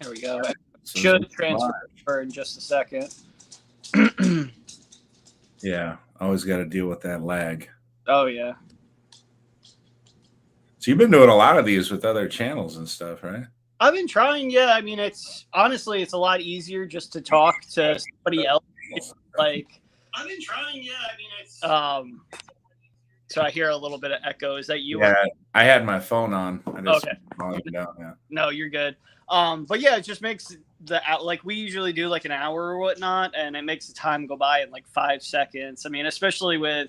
There we go. So Should transfer in just a second. yeah, always got to deal with that lag. Oh yeah. So you've been doing a lot of these with other channels and stuff, right? I've been trying. Yeah, I mean, it's honestly, it's a lot easier just to talk to somebody else. Like, I've been trying. Yeah, I mean, it's. So I hear a little bit of echo. Is that you? Yeah, I had my phone on. I just okay. volume down. Yeah. No, you're good. But yeah, it just makes like we usually do like an hour or whatnot, and it makes the time go by in like 5 seconds. I mean, especially with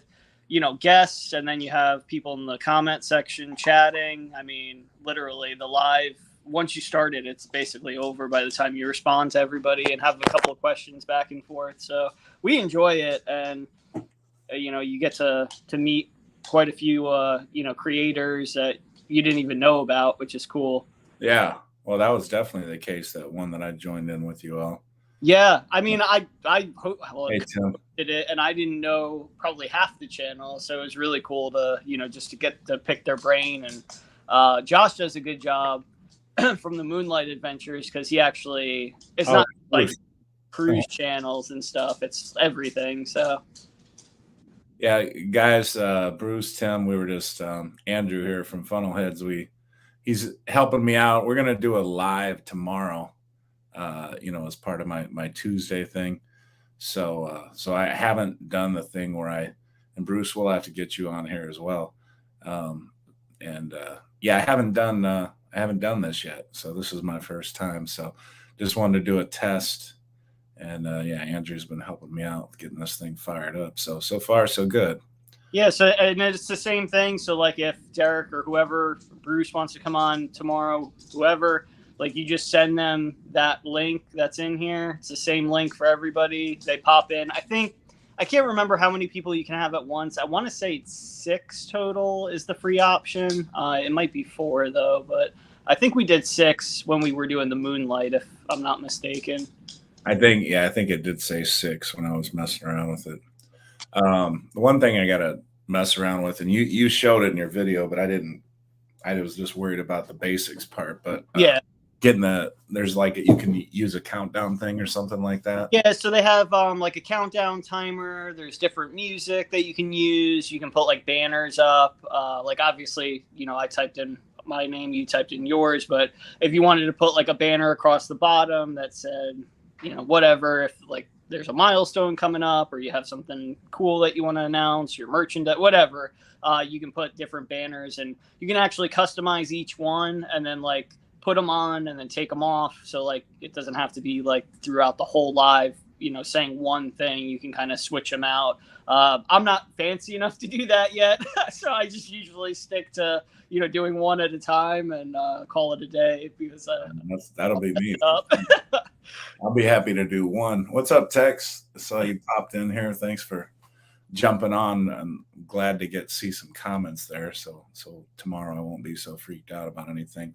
guests, and then you have people in the comment section chatting. I mean, literally the live. Once you start it, it's basically over by the time you respond to everybody and have a couple of questions back and forth. So we enjoy it, and you get to meet quite a few creators that you didn't even know about, which is cool. Yeah. Well, that was definitely the case, that one that I joined in with you all. Yeah, I mean, I Hey, Tim. did it, and I didn't know probably half the channel, so it was really cool to just to get to pick their brain. And Josh does a good job from the Moonlight Adventures, because he actually it's not like cruise channels and stuff; it's everything. So yeah, guys, Bruce, Tim, we were just Andrew here from Funnelheads. He's helping me out. We're gonna do a live tomorrow, as part of my Tuesday thing. So I haven't done the thing where and Bruce, we'll have to get you on here as well. Yeah, I haven't done this yet. So this is my first time. So just wanted to do a test. And yeah, Andrew's been helping me out getting this thing fired up. So far so good. Yeah, so and it's the same thing. So like if Derek or whoever, Bruce, wants to come on tomorrow, whoever, like you just send them that link that's in here. It's the same link for everybody. They pop in. I can't remember how many people you can have at once. I want to say it's 6 total is the free option. It might be 4 though, but I think we did 6 when we were doing the Moonlight, if I'm not mistaken. I think it did say 6 when I was messing around with it. The one thing I gotta mess around with, and you showed it in your video, but I didn't. I was just worried about the basics part. But yeah, getting there's like you can use a countdown thing or something like that. Yeah, so they have like a countdown timer. There's different music that you can use. You can put like banners up. Like obviously, I typed in my name, you typed in yours, but if you wanted to put like a banner across the bottom that said, whatever, if like there's a milestone coming up or you have something cool that you want to announce, your merchandise, whatever, you can put different banners, and you can actually customize each one and then like put them on and then take them off. So like it doesn't have to be like throughout the whole live, saying one thing. You can kind of switch them out. I'm not fancy enough to do that yet. So I just usually stick to, doing one at a time and call it a day, because that'll be me. I'll be happy to do one. What's up, Tex? I saw you popped in here. Thanks for jumping on. I'm glad to see some comments there. So tomorrow I won't be so freaked out about anything,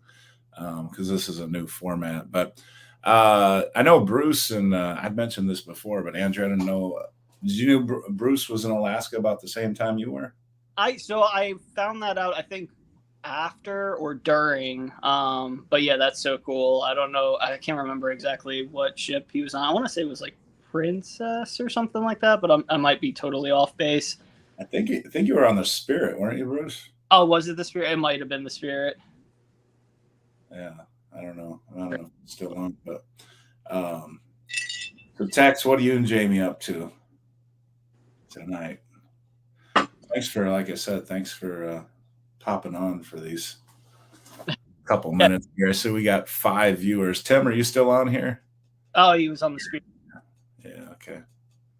because this is a new format. But I know Bruce, and I'd mentioned this before, but Andrew, I didn't know. Did you know Bruce was in Alaska about the same time you were? I found that out, I think, after or during. But yeah, that's so cool. I don't know. I can't remember exactly what ship he was on. I want to say it was like Princess or something like that, but I might be totally off base. I think you were on the Spirit, weren't you, Bruce? Oh, was it the Spirit? It might have been the Spirit. Yeah, I don't know if it's still on, but so Tex, what are you and Jamie up to tonight? Thanks for, like I said, popping on for these couple minutes here. So we got 5 viewers. Tim, are you still on here? Oh, he was on the Spirit. Yeah, okay.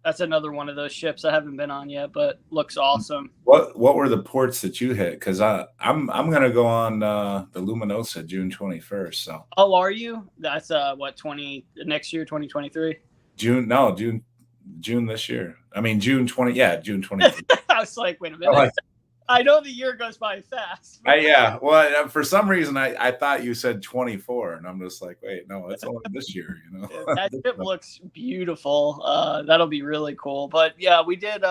That's another one of those ships I haven't been on yet, but looks awesome. What were the ports that you hit? Because I'm gonna go on the Luminosa June 21st. So. Oh, are you? That's next year, 2023. June this year. I mean June 20. Yeah, June 23. I was like, wait a minute. I know the year goes by fast. Yeah. Well, for some reason, I thought you said 24, and I'm just like, wait, no, it's only this year. That ship looks beautiful. That'll be really cool. But yeah, we did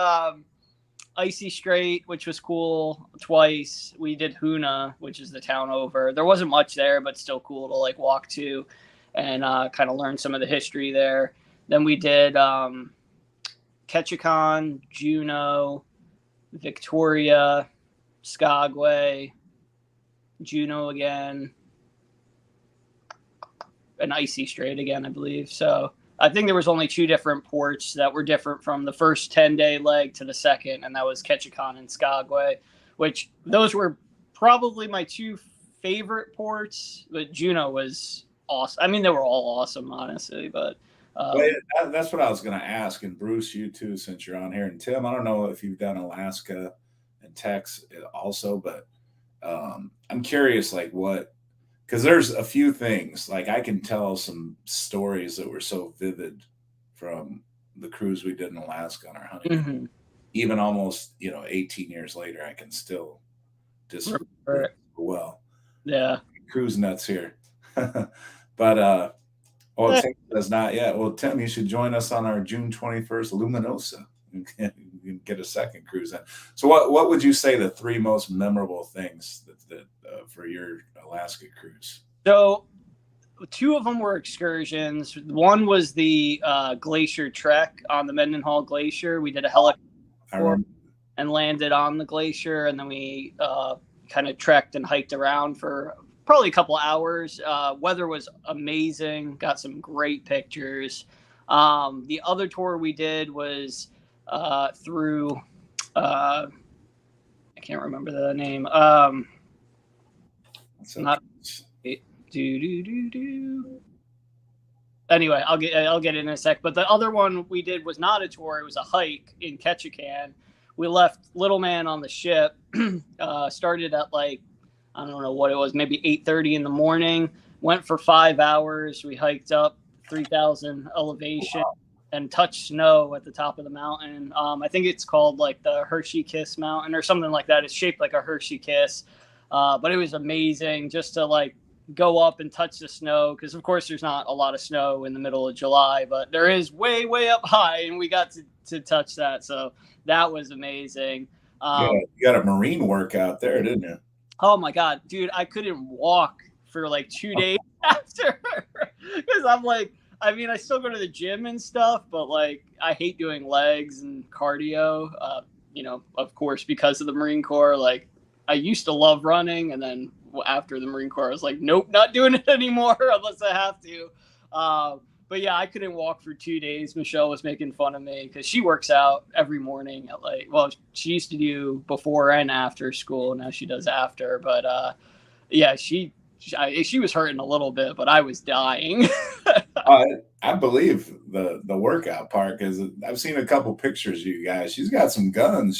Icy Strait, which was cool, twice. We did Huna, which is the town over. There wasn't much there, but still cool to like walk to. and kind of learn some of the history there. Then we did Ketchikan, Juneau, Victoria, Skagway, Juneau again, an Icy Strait again, I believe. So I think there was only 2 different ports that were different from the first 10-day leg to the second, and that was Ketchikan and Skagway, which those were probably my 2 favorite ports, but Juneau was awesome. I mean, they were all awesome, honestly, but well, that's what I was going to ask. And Bruce, you too, since you're on here. And Tim, I don't know if you've done Alaska and Tex also, but I'm curious, like what, because there's a few things, like I can tell some stories that were so vivid from the cruise we did in Alaska on our honeymoon. Mm-hmm. Even almost, 18 years later, I can still just well. Yeah. Cruise nuts here. But well, Tim does not yet. Well, Tim, you should join us on our June 21st Luminosa. You can get a second cruise in. So what would you say the 3 most memorable things that for your Alaska cruise? So 2 of them were excursions. One was the glacier trek on the Mendenhall Glacier. We did a helicopter and landed on the glacier, and then we kind of trekked and hiked around for probably a couple hours. Weather was amazing. Got some great pictures. The other tour we did was through I can't remember the name. Not Anyway, I'll get it in a sec. But the other one we did was not a tour. It was a hike in Ketchikan. We left Little Man on the ship. Started at I don't know what it was, maybe 8:30 in the morning. Went for 5 hours. We hiked up 3,000 elevation and touched snow at the top of the mountain. I think it's called the Hershey Kiss Mountain or something like that. It's shaped like a Hershey Kiss. But it was amazing just to go up and touch the snow, because of course there's not a lot of snow in the middle of July, but there is way, way up high, and we got to touch that. So that was amazing. You got a marine workout there, didn't you? Oh my God, dude, I couldn't walk for 2 days after, because I still go to the gym and stuff, but I hate doing legs and cardio, of course, because of the Marine Corps. I used to love running, and then after the Marine Corps, I was like, nope, not doing it anymore unless I have to. But yeah, I couldn't walk for 2 days. Michelle was making fun of me because she works out every morning at she used to do before and after school. Now she does after. But yeah, she was hurting a little bit, but I was dying. I believe the workout part, because I've seen a couple pictures of you guys. She's got some guns.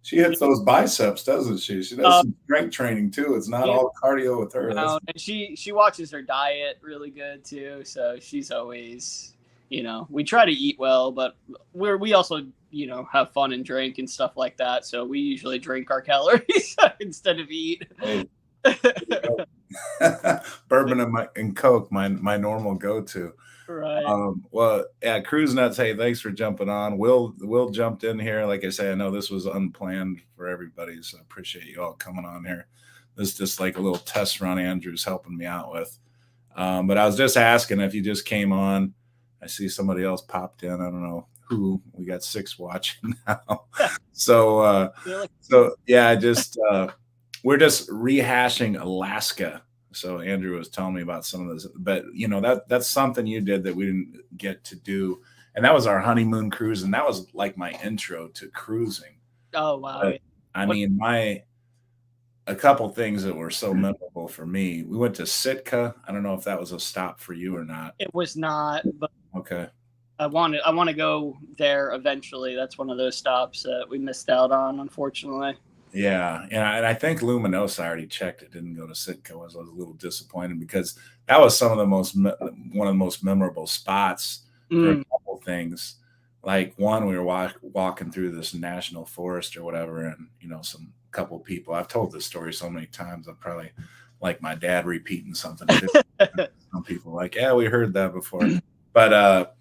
She hits those biceps, doesn't she? She does some strength training too. It's not all cardio with her. And she watches her diet really good too. So she's always, we try to eat well, but we also, have fun and drink and stuff like that. So we usually drink our calories instead of eat. Hey. Bourbon and Coke, my normal go-to. Right. Well, yeah, Cruise Nuts. Hey, thanks for jumping on. Will jumped in here. Like I say, I know this was unplanned for everybody, so I appreciate you all coming on here. This is just like a little test run Andrew's helping me out with. But I was just asking if you just came on. I see somebody else popped in. I don't know who. We got 6 watching now. So yeah, we're just rehashing Alaska. So Andrew was telling me about some of this, but that's something you did that we didn't get to do. And that was our honeymoon cruise. And that was my intro to cruising. Oh, wow. But, a couple things that were so memorable for me. We went to Sitka. I don't know if that was a stop for you or not. It was not, but okay. I want to go there eventually. That's one of those stops that we missed out on, unfortunately. Yeah, and I think Luminosa already checked it. Didn't go to Sitka. I was a little disappointed because that was one of the most memorable spots for a couple things. One, we were walking through this national forest or whatever, and some couple people. I've told this story so many times. I'm probably like my dad repeating something. Some people yeah, we heard that before, but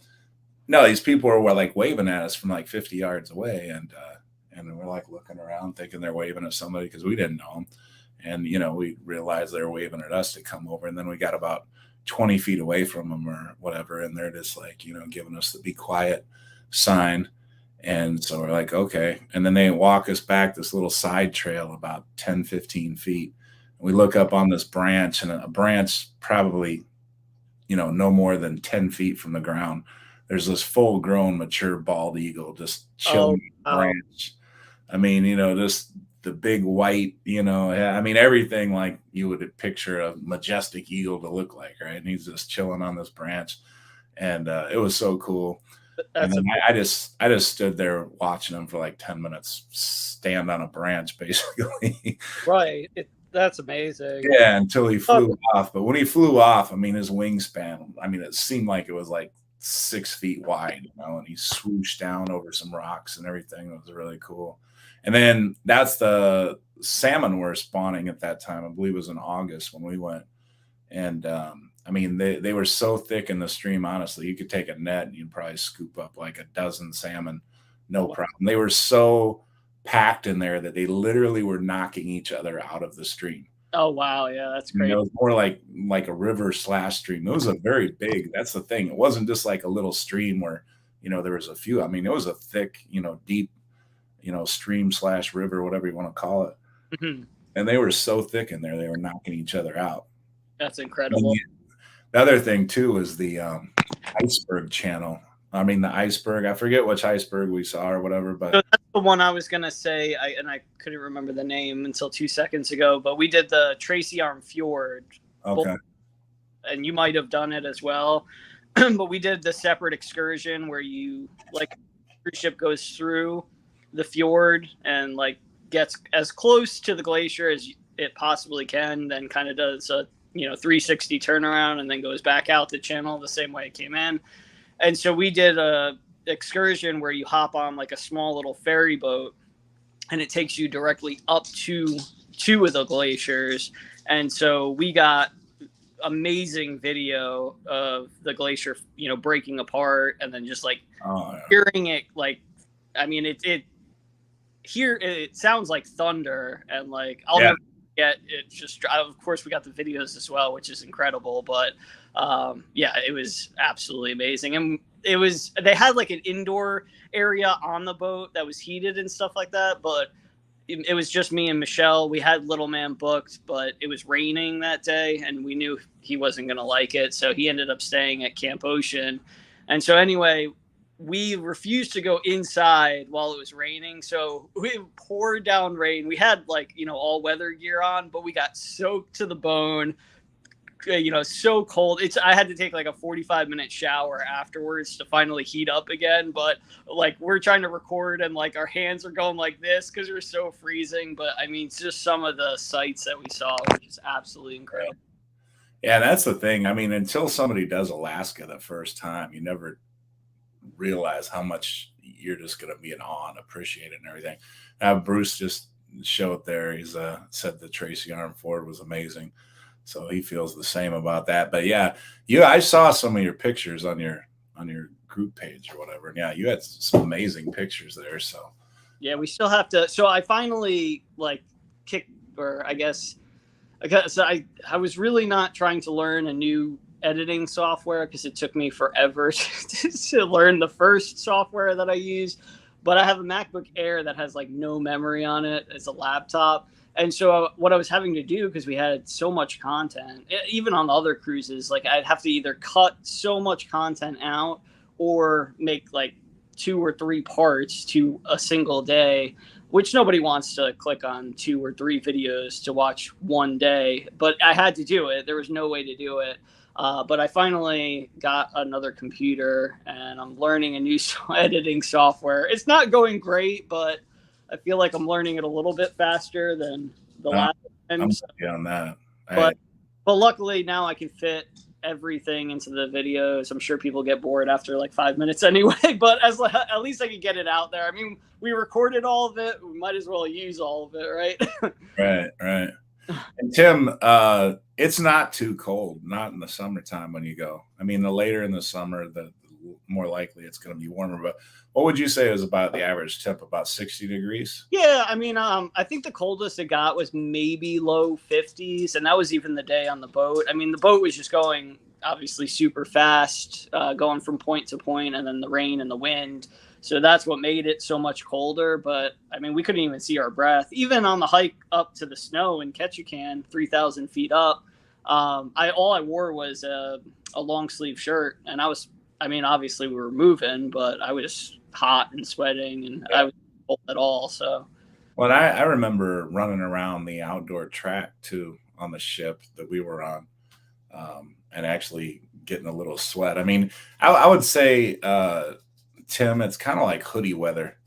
no, these people were waving at us from 50 yards away, and we're looking around thinking they're waving at somebody because we didn't know them. And, we realized they were waving at us to come over. And then we got about 20 feet away from them or whatever. And they're just like, giving us the be quiet sign. And so we're like, okay. And then they walk us back this little side trail about 10, 15 feet. We look up on this branch, and a branch probably, no more than 10 feet from the ground. There's this full grown, mature bald eagle just chilling on the branch. I mean, just the big white, I mean, everything like you would picture a majestic eagle to look like, right? And he's just chilling on this branch. And it was so cool. And then I just stood there watching him for like 10 minutes, stand on a branch, basically. Right. That's amazing. Yeah, until he flew off. But when he flew off, I mean, his wingspan, it seemed like it was like 6 feet wide, and he swooshed down over some rocks and everything. It was really cool. And then that's the salmon were spawning at that time. I believe it was in August when we went. And they were so thick in the stream, honestly. You could take a net and you'd probably scoop up like a dozen salmon, no problem. They were so packed in there that they literally were knocking each other out of the stream. Oh, wow. Yeah, that's great. It was more like a river / stream. It was a very big, that's the thing. It wasn't just like a little stream where, there was a few. I mean, it was a thick, deep, stream / river, whatever you want to call it. Mm-hmm. And they were so thick in there, they were knocking each other out. That's incredible. The other thing too is the iceberg channel. I mean, the iceberg, I forget which iceberg we saw or whatever, but so that's the one I was going to say. I couldn't remember the name until 2 seconds ago, but we did the Tracy Arm Fjord. Okay. And you might have done it as well, but we did the separate excursion where you like cruise ship goes through the fjord and like gets as close to the glacier as it possibly can, then kind of does a 360 turnaround and then goes back out the channel the same way it came in. And so we did a excursion where you hop on like a small little ferry boat and it takes you directly up to two of the glaciers. And so we got amazing video of the glacier, breaking apart and then just like hearing it. Like, I mean, it sounds like thunder and like, I'll never forget it. Just, of course we got the videos as well, which is incredible, but it was absolutely amazing. And they had like an indoor area on the boat that was heated and stuff like that, but it was just me and Michelle. We had Little Man booked, but it was raining that day and we knew he wasn't going to like it. So he ended up staying at Camp Ocean. And so anyway, we refused to go inside while it was raining. So we poured down rain. We had like, all weather gear on, but we got soaked to the bone. So cold. I had to take like a 45-minute shower afterwards to finally heat up again. But like we're trying to record and like our hands are going like this because we're so freezing. But I mean, it's just some of the sights that we saw, which is absolutely incredible. Yeah, that's the thing. I mean, until somebody does Alaska the first time, you never realize how much you're just going to be in awe and appreciate it and everything. Bruce just showed there. He's said the Tracy Arm Fjord was amazing. So he feels the same about that. But yeah, I saw some of your pictures on your group page or whatever. And yeah, you had some amazing pictures there. So yeah, we still have to. So I finally I was really not trying to learn a new editing software because it took me forever to learn the first software that I use. But I have a MacBook Air that has like no memory on it. It's a laptop. And so what I was having to do, because we had so much content, even on the other cruises, like I'd have to either cut so much content out or make like 2 or 3 parts to a single day, which nobody wants to click on 2 or 3 videos to watch one day. But I had to do it. There was no way to do it. But I finally got another computer and I'm learning a new editing software. It's not going great, but I feel like I'm learning it a little bit faster than the last time. I'm on that. But luckily now I can fit everything into the videos. I'm sure people get bored after like 5 minutes anyway, but at least I can get it out there. I mean, we recorded all of it. We might as well use all of it, right? Right. And Tim, it's not too cold, not in the summertime when you go. I mean, the later in the summer, the more likely it's going to be warmer. But what would you say is about the average temp? About 60 degrees? Yeah, I mean, I think the coldest it got was maybe low 50s, and that was even the day on the boat. I mean, the boat was just going. obviously super fast, going from point to point, and then the rain and the wind. So that's what made it so much colder. But I mean, we couldn't even see our breath, even on the hike up to the snow in Ketchikan, 3,000 feet up. All I wore was a long sleeve shirt, and I mean, obviously we were moving, but I was hot and sweating, and I was cold at all. So, well, I remember running around the outdoor track too on the ship that we were on, and actually getting a little sweat. I mean, I would say, Tim, it's kind of like hoodie weather.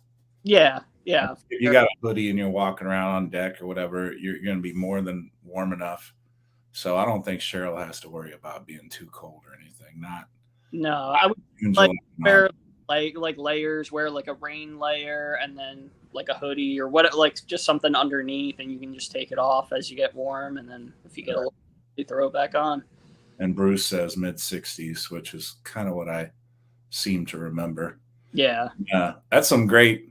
Yeah. If you got a hoodie and you're walking around on deck or whatever, you're going to be more than warm enough. So I don't think Cheryl has to worry about being too cold or anything. No, I would like wear like layers, wear like a rain layer and then like a hoodie or what, like just something underneath, and you can just take it off as you get warm, and then if you get a little, you throw it back on. And Bruce says mid-60s, which is kind of what I seem to remember. Yeah. That's some great.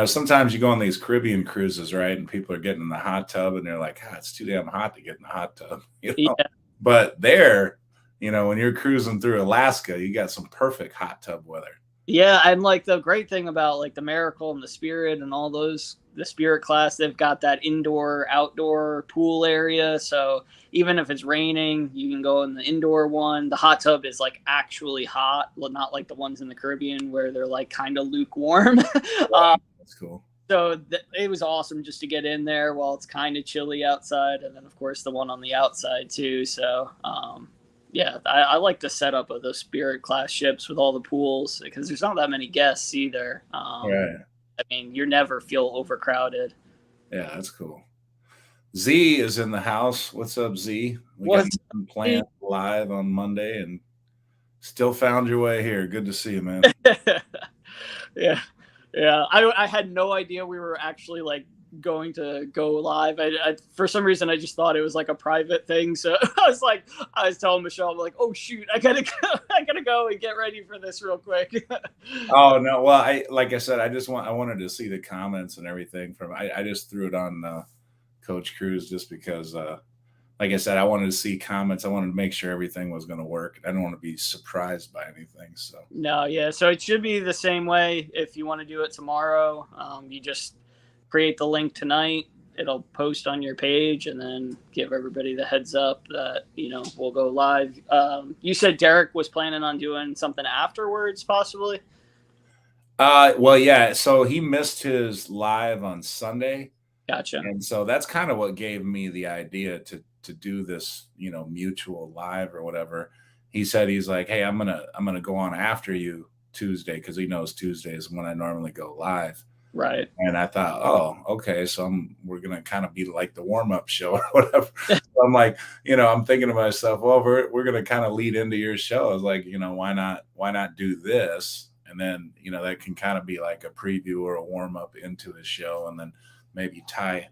Sometimes you go on these Caribbean cruises, right? And people are getting in the hot tub and they're like, it's too damn hot to get in the hot tub. Yeah. But there, when you're cruising through Alaska, you got some perfect hot tub weather. Yeah. And like the great thing about like the Miracle and the Spirit and all those, the Spirit class, they've got that indoor, outdoor pool area. So even if it's raining, you can go in the indoor one. The hot tub is like actually hot, not like the ones in the Caribbean where they're like kind of lukewarm. That's cool. So it was awesome just to get in there while it's kind of chilly outside. And then, of course, the one on the outside, too. So, yeah, I like the setup of those Spirit class ships with all the pools because there's not that many guests either. Right. I mean, you never feel overcrowded. Yeah, that's cool. Z is in the house. What's up, Z? We got planned live on Monday and still found your way here. Good to see you, man. Yeah. Yeah, I had no idea we were actually like going to go live. I for some reason I just thought it was like a private thing. So I was telling Michelle, I'm like, oh shoot, I gotta go and get ready for this real quick. Oh no, well, like I said, I wanted to see the comments and everything from. I just threw it on Coach Cruz just because. Like I said, I wanted to see comments. I wanted to make sure everything was going to work. I don't want to be surprised by anything. So no, yeah. So it should be the same way. If you want to do it tomorrow, you just create the link tonight. It'll post on your page, and then give everybody the heads up that we'll go live. You said Derek was planning on doing something afterwards, possibly. Well, yeah. So he missed his live on Sunday. Gotcha. And so that's kind of what gave me the idea to do this, mutual live or whatever. He said, he's like, hey, I'm gonna go on after you Tuesday because he knows Tuesday is when I normally go live. Right. And I thought, oh, okay, so we're gonna kind of be like the warm-up show or whatever. So I'm like, I'm thinking to myself, well, we're gonna kind of lead into your show. I was like, why not do this? And then, that can kind of be like a preview or a warm-up into his show, and then maybe tie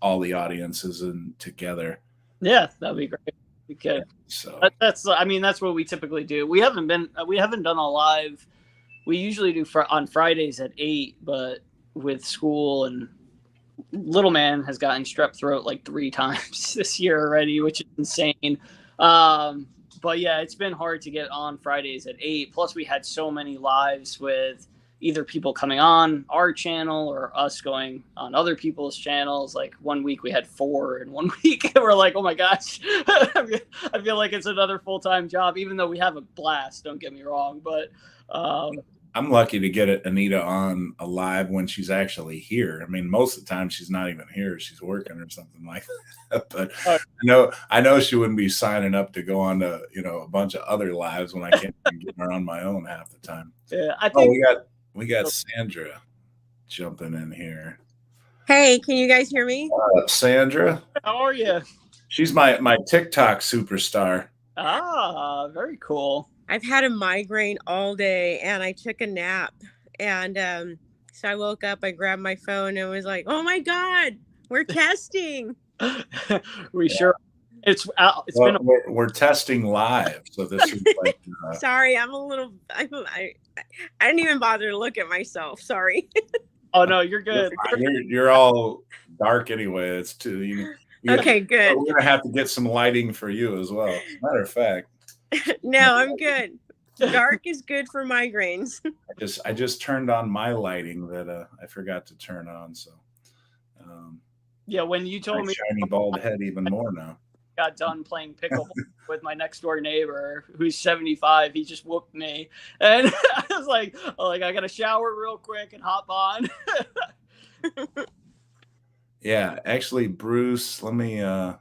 all the audiences in together. Yeah, that'd be great. Okay. So that's what we typically do. We haven't done a live. We usually do on Fridays at 8, but with school and little man has gotten strep throat like 3 times this year already, which is insane. But yeah, it's been hard to get on Fridays at 8. Plus we had so many lives with either people coming on our channel or us going on other people's channels. Like one week we had 4 in 1 week. We're like, oh my gosh, I feel like it's another full-time job, even though we have a blast, don't get me wrong. But I'm lucky to get Anita on a live when she's actually here. I mean, most of the time she's not even here. She's working or something like that. But I know she wouldn't be signing up to go on to, a bunch of other lives when I can't get her on my own half the time. Yeah, I think we got Sandra jumping in here. Hey, can you guys hear me? Sandra. How are you? She's my TikTok superstar. Ah, very cool. I've had a migraine all day and I took a nap. And so I woke up, I grabbed my phone and was like, oh my God, we're testing. Sure. We're testing live. So this is like sorry, I didn't even bother to look at myself. Sorry. Oh no, you're good. You're all dark anyway. It's too okay, good. We're gonna have to get some lighting for you as well. As a matter of fact, No, I'm good. Dark is good for migraines. I just turned on my lighting that I forgot to turn on. So Yeah, when you my told me shiny bald head even more now. got done playing pickleball with my next door neighbor who's 75, he just whooped me, and I was like, I gotta shower real quick and hop on. Yeah, actually, Bruce. Let me. Yeah,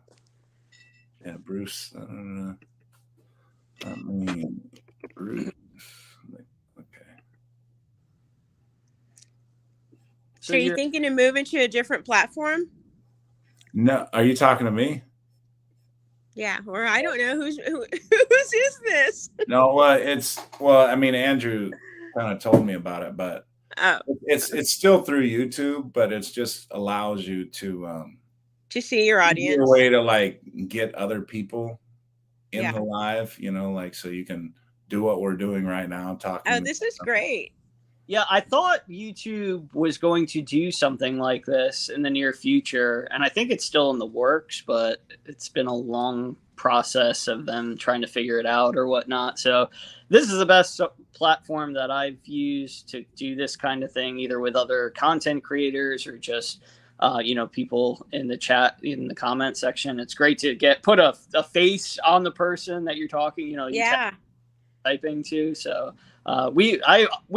Bruce. Let me. Bruce. Okay. So are you thinking of moving to a different platform? No, are you talking to me? Yeah, or I don't know whose is this? No, I mean, Andrew kind of told me about it, but it's still through YouTube, but it's just allows you to see your audience. A way to like get other people in the live, like so you can do what we're doing right now, talking. Oh, this is great. Yeah, I thought YouTube was going to do something like this in the near future, and I think it's still in the works, but it's been a long process of them trying to figure it out or whatnot. So this is the best platform that I've used to do this kind of thing, either with other content creators or just people in the chat, in the comment section. It's great to put a face on the person that you're talking, typing to. So we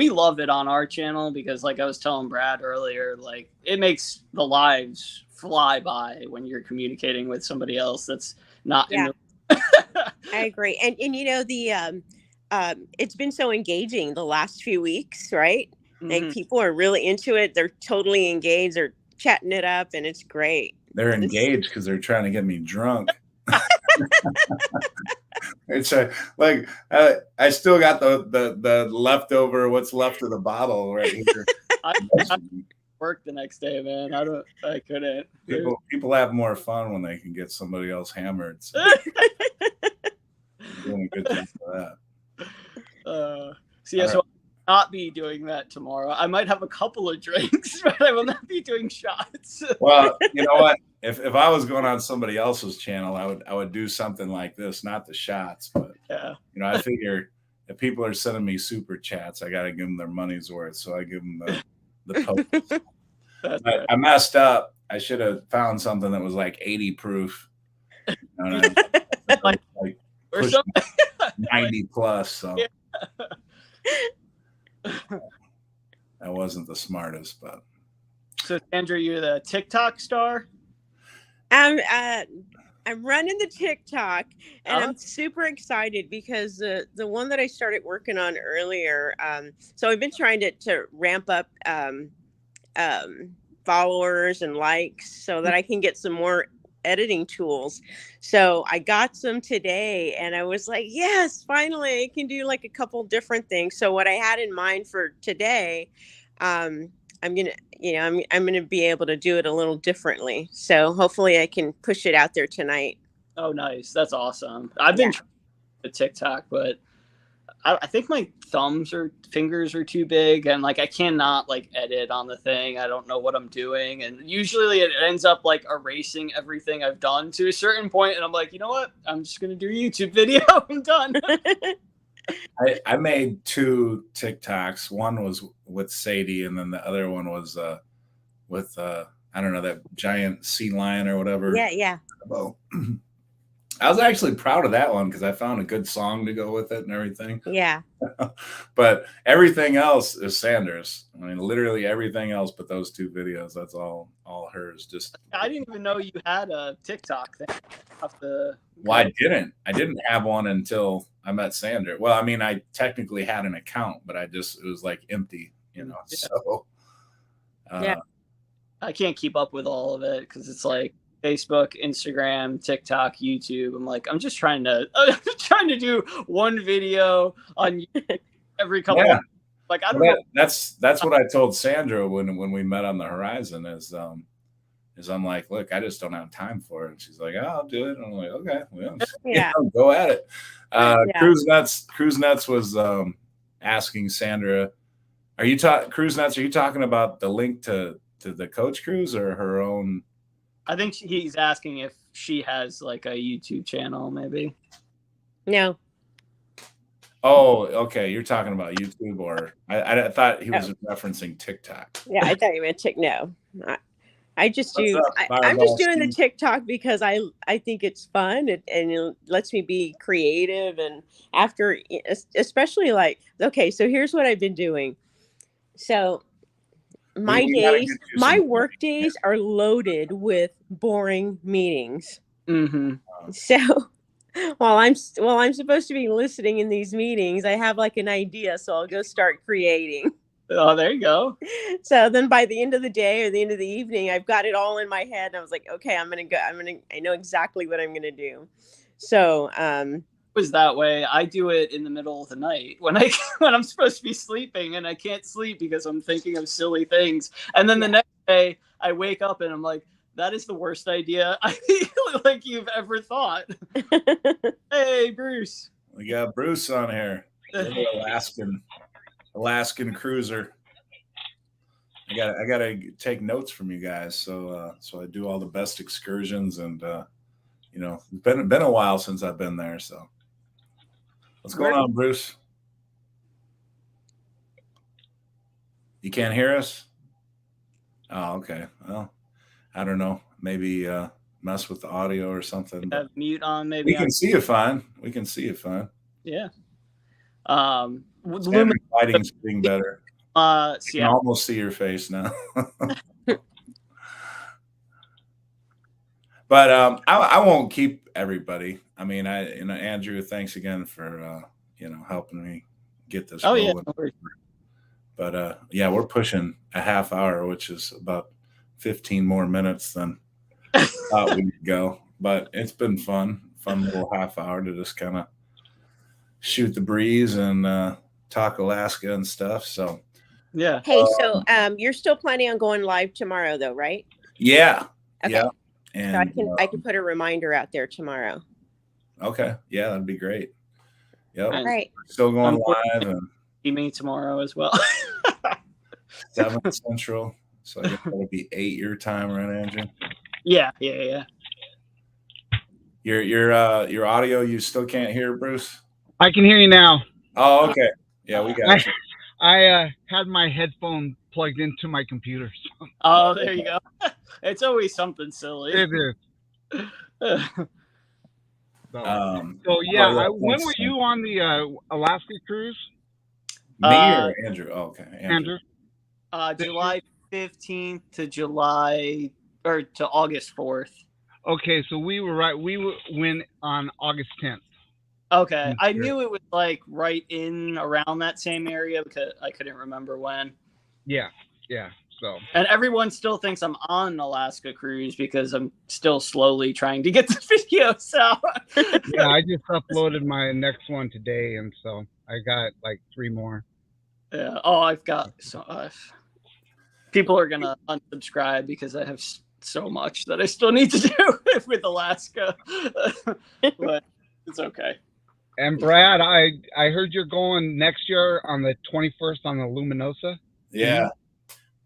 love it on our channel because, like I was telling Brad earlier, like it makes the lives fly by when you're communicating with somebody else that's not in the I agree. And it's been so engaging the last few weeks, right? Mm-hmm. Like people are really into it. They're totally engaged. They're chatting it up, and it's great. They're engaged because they're trying to get me drunk. It's I still got the leftover, what's left of the bottle right here. I work the next day, man. I couldn't. People have more fun when they can get somebody else hammered. So. Doing a good thing for that. So I'll not be doing that tomorrow. I might have a couple of drinks, but I will not be doing shots. Well, you know what? If I was going on somebody else's channel, I would do something like this, not the shots, but I figure if people are sending me super chats, I got to give them their money's worth. So I give them the post. I messed up. I should have found something that was like 80 proof. Like or something 90 plus. So that wasn't the smartest, but. So Sandra, you're the TikTok star? I'm running the TikTok, and I'm super excited because the one that I started working on earlier. So I've been trying to ramp up followers and likes so that I can get some more editing tools. So I got some today, and I was like, yes, finally I can do like a couple different things. So what I had in mind for today, I'm gonna be able to do it a little differently. So hopefully I can push it out there tonight. Oh, nice. That's awesome. I've been trying to TikTok, but I think my fingers are too big, and like I cannot like edit on the thing. I don't know what I'm doing, and usually it ends up like erasing everything I've done to a certain point, and I'm like, you know what? I'm just gonna do a YouTube video. I'm done. I made 2 TikToks. One was with Sadie, and then the other one was with I don't know, that giant sea lion or whatever. Yeah. Well, I was actually proud of that one because I found a good song to go with it and everything. Yeah. But everything else is Sandra's. I mean, literally everything else but those 2 videos. That's all hers. Just I didn't even know you had a TikTok thing. Well, I didn't have one until I met Sandra. Well, I mean, I technically had an account, but it was like empty, So I can't keep up with all of it because it's like Facebook, Instagram, TikTok, YouTube. I'm like, I'm just trying to do one video on every couple. Yeah. Like I don't know. That's what I told Sandra when we met on the Horizon is I'm like, look, I just don't have time for it. And she's like, oh, I'll do it. And I'm like, okay, well, go at it. Cruise Nuts was asking Sandra, Cruise Nuts, are you talking about the link to the Coach Cruise or her own? I think he's asking if she has like a YouTube channel, maybe. No. Oh, okay. You're talking about YouTube, or I thought he was referencing TikTok. Yeah, I thought you meant no. I just What's do. up, I'm just Fireball doing the Steve? TikTok because I think it's fun and it lets me be creative. And after, especially like, okay, so here's what I've been doing. So my We gotta get days, you my some. work days are loaded with boring meetings. Mm-hmm. So while I'm supposed to be listening in these meetings, I have like an idea, so I'll go start creating. Oh, there you go. So then by the end of the day or the end of the evening, I've got it all in my head. And I was like, okay, I know exactly what I'm going to do. So, It was that way. I do it in the middle of the night when when I'm supposed to be sleeping and I can't sleep because I'm thinking of silly things. And then the next day I wake up and I'm like, that is the worst idea I feel like you've ever thought. Hey, Bruce. We got Bruce on here. Alaskan cruiser. I gotta take notes from you guys, so I do all the best excursions, and it's been a while since I've been there. So what's going on, Bruce? You can't hear us? Oh, okay. Well, I don't know. Maybe mess with the audio or something. Have mute on, maybe. We can see you fine. We can see you fine. Yeah. Lighting's getting better. I can almost see your face now. But I won't keep everybody. I mean, Andrew, thanks again for helping me get this rolling. Yeah. But yeah, we're pushing a half hour, which is about 15 more minutes than I thought we'd go. But it's been fun little half hour to just kind of shoot the breeze and talk Alaska and stuff. So yeah. Hey, so you're still planning on going live tomorrow, though, right? Yeah. Okay. Yeah. And so I can put a reminder out there tomorrow. Okay. Yeah, that'd be great. Yep. All right. Still going live and me tomorrow as well. 7 Central. So I guess that'll be 8 your time, right, Andrew? Yeah. Your audio, you still can't hear, Bruce? I can hear you now. Oh, okay. Yeah, we got you. I had my headphone plugged into my computer. So. Oh, there you go. It's always something silly. It is. So yeah, when were you on the Alaska cruise? Me or Andrew? Oh, okay, Andrew. July 15th to August 4th. Okay, so we were right. We went on August 10th. Okay, I knew it was like right in around that same area because I couldn't remember when. Yeah. So. And everyone still thinks I'm on an Alaska cruise because I'm still slowly trying to get the videos out. Yeah, I just uploaded my next one today, and so I got like 3 more. Yeah. Oh, I've got so. People are gonna unsubscribe because I have so much that I still need to do with Alaska, but it's okay. And Brad, I heard you're going next year on the 21st on the Luminosa. Yeah.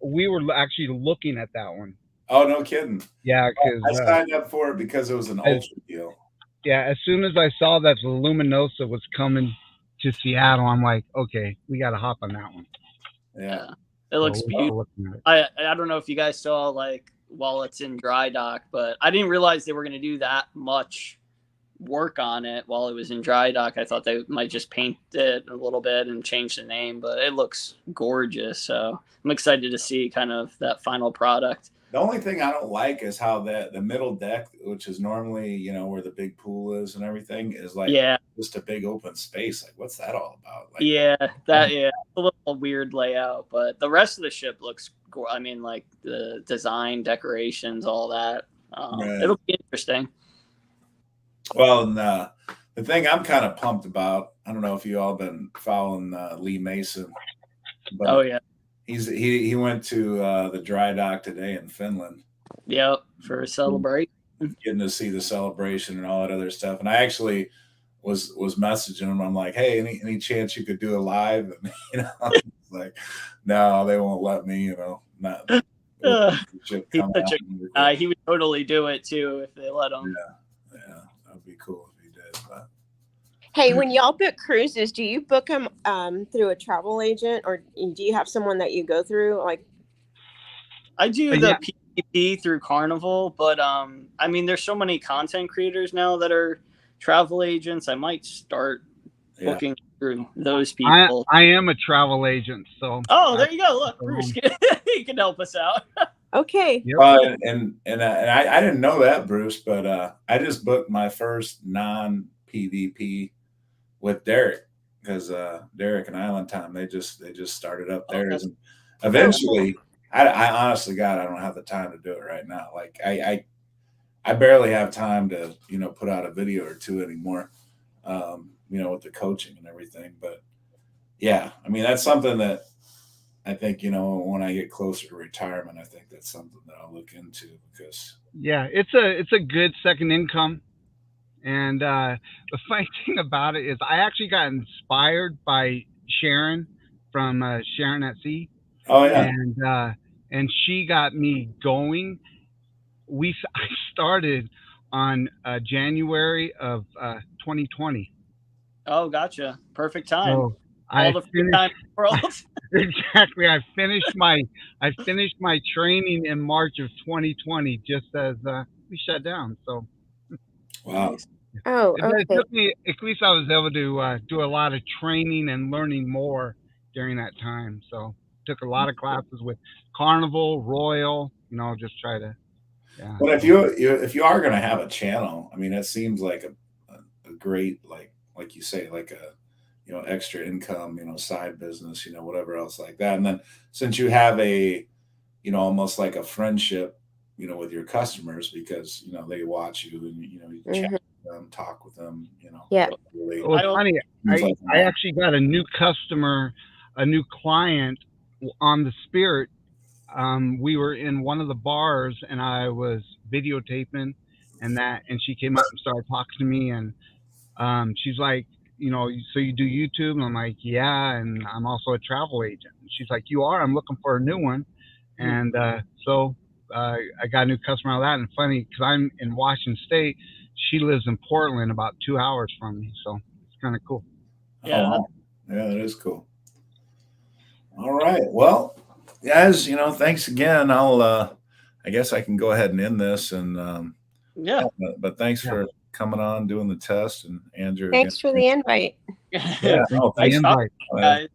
We were actually looking at that one. Oh, no kidding. Yeah, because I signed up for it because it was an ultra deal. Yeah, as soon as I saw that the Luminosa was coming to Seattle, I'm like, okay, we got to hop on that one. Yeah, it looks beautiful. I don't know if you guys saw like while it's in dry dock, but I didn't realize they were going to do that much work on it while it was in dry dock. I thought they might just paint it a little bit and change the name, but it looks gorgeous. So I'm excited to see kind of that final product. The only thing I don't like is how the middle deck, which is normally, where the big pool is and everything, is like just a big open space. Like, what's that all about? Like, a little weird layout, but the rest of the ship looks, I mean, like the design, decorations, all that. It'll be interesting. Well, and the thing I'm kind of pumped about, I don't know if you all been following Lee Mason, but he went to the dry dock today in Finland. Yep, for a celebration. Getting to see the celebration and all that other stuff. And I actually was messaging him. I'm like, hey, any chance you could do a live? And it's like, no, they won't let me. Not. He would totally do it too if they let him. Yeah, that'd be cool if he did. But. Hey, when y'all book cruises, do you book them through a travel agent, or do you have someone that you go through? Like, I do the PPP through Carnival, but I mean, there's so many content creators now that are travel agents. I might start booking through those people. I am a travel agent, so. Oh, there you go. Look, Bruce, he can help us out. Okay. Yep. And I didn't know that, Bruce, but I just booked my first non-PVP with Derek, because Derek and Island Time, they just started up theirs, and eventually I honestly, God, I don't have the time to do it right now. Like I barely have time to, put out a video or two anymore, with the coaching and everything. But yeah, I mean, that's something that I think, when I get closer to retirement, I think that's something that I'll look into, because it's a good second income. And the funny thing about it is I actually got inspired by Sharon from Sharon at Sea. Oh yeah. And she got me going. I started on January of 2020. Oh, gotcha. Perfect time. So all the free time in the world. Exactly. I finished my training in March of 2020, just as we shut down. So wow. Oh, okay. It took me, at least I was able to do a lot of training and learning more during that time. So took a lot of classes with Carnival, Royal, just try to. Yeah. Well, if you are going to have a channel, I mean, it seems like a great, like you say, like a, extra income, side business, whatever else like that. And then since you have a, almost like a friendship, with your customers, because, they watch you and, you can chat with them, talk with them, Yeah. Really, well, it's funny. I actually got a new customer, a new client on the Spirit. We were in one of the bars and I was videotaping and she came up and started talking to me, and she's like, so you do YouTube? And I'm like, yeah, and I'm also a travel agent. And she's like, you are? I'm looking for a new one. And so I got a new customer out of that. And funny, because I'm in Washington State, she lives in Portland, about 2 hours from me. So it's kind of cool. Yeah. Oh, wow. Yeah, that is cool. All right. Well, guys, thanks again. I guess I can go ahead and end this. And but thanks for coming on, doing the test, and Andrew. Thanks for the invite. Yeah, thanks. Guys.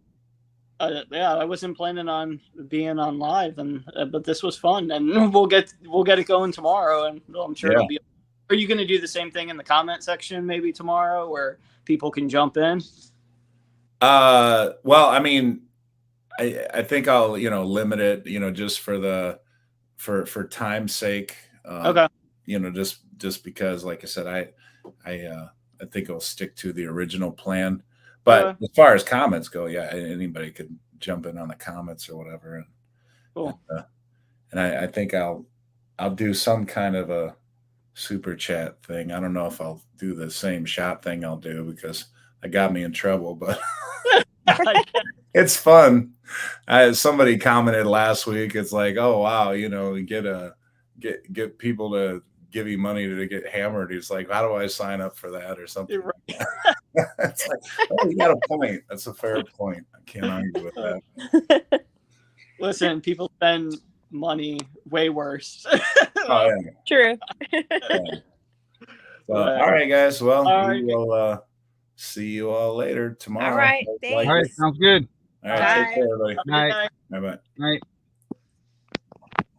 I wasn't planning on being on live, and but this was fun, and we'll get it going tomorrow, and I'm sure it'll be. Are you going to do the same thing in the comment section maybe tomorrow, where people can jump in? Well, I mean, I think I'll limit it, just for time's sake. Okay. Just because, like I said, I think I'll stick to the original plan. But as far as comments go, yeah, anybody could jump in on the comments or whatever. And cool. And I think I'll do some kind of a super chat thing. I don't know if I'll do the same shop thing I'll do, because that got me in trouble, but it's fun. Somebody commented last week. It's like, oh wow, get people to give you money to get hammered. He's like, how do I sign up for that or something? Right. It's like, oh, you got a point. That's a fair point. I can't argue with that. Listen, people spend money way worse. Oh, yeah. True. So, all right, guys. Well, we will see you all later tomorrow. All right. Thanks. All right. Sounds good. All right. Take care, everybody. Night. Bye-bye. Night.